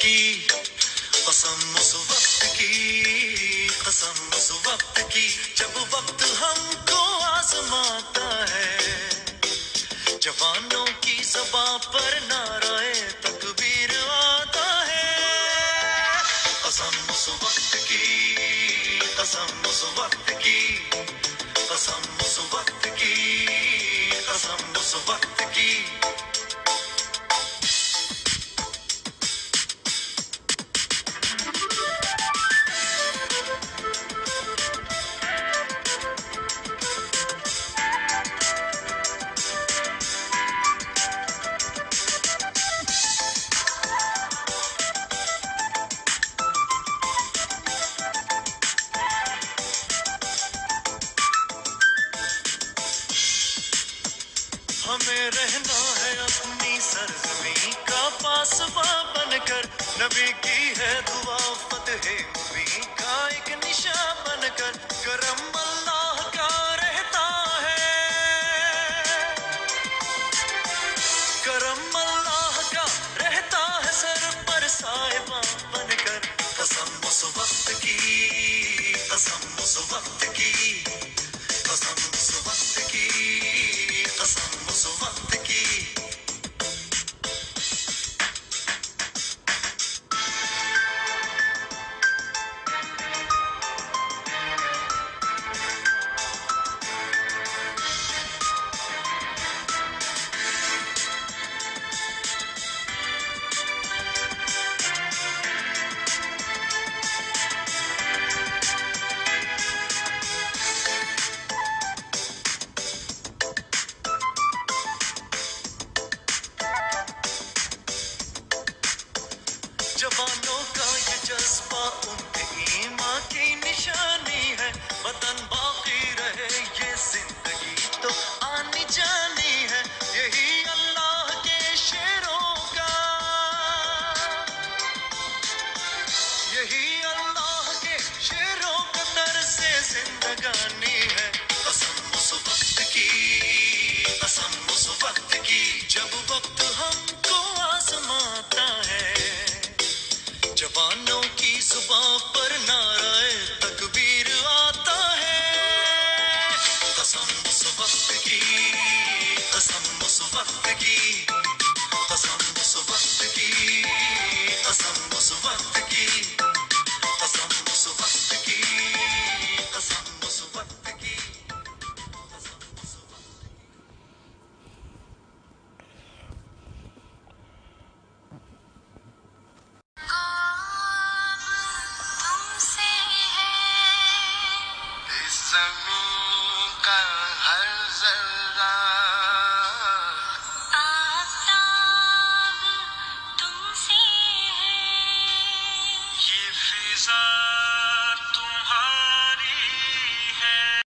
کی قسم اس وقت کی، قسم اس وقت کی جب وقت ہم کو آزماتا ہے، جوانوں کی زباں پر نعرہ تکبیر آتا ہے، قسم اس وقت کی، قسم اس وقت کی، قسم اس وقت کی، قسم اس وقت کی۔ ہمیں رہنا ہے اپنی سرزمین کا پاسباں بن کر، نبی کی ہے دعا فتح مبین کا ایک نشاں بن کر، کرم اللہ کا رہتا ہے، کرم اللہ کا رہتا ہے سر پر صاحباں بن کر، قسم اس وقت کی، قسم اس وقت کی، قسم اس وقت کی، قسم اس وقت کی۔ جوانوں کا یہ جذبہ ان کے ایمان کی نشانی ہے، وطن باقی رہے یہ زندگی تو آنی جانی ہے، یہی اللہ کے شیروں کا، یہی اللہ کے شیروں کا طرز زندگانی ہے، قسم اس وقت کی، قسم اس وقت کی جب وقت ہم کو آزماتا ہے، جوانوں کی زباں پر نعرہ تکبیر آتا ہے، قسم اس وقت کی، قسم اس وقت کی، قسم اس وقت کی، قسم اس وقت کی۔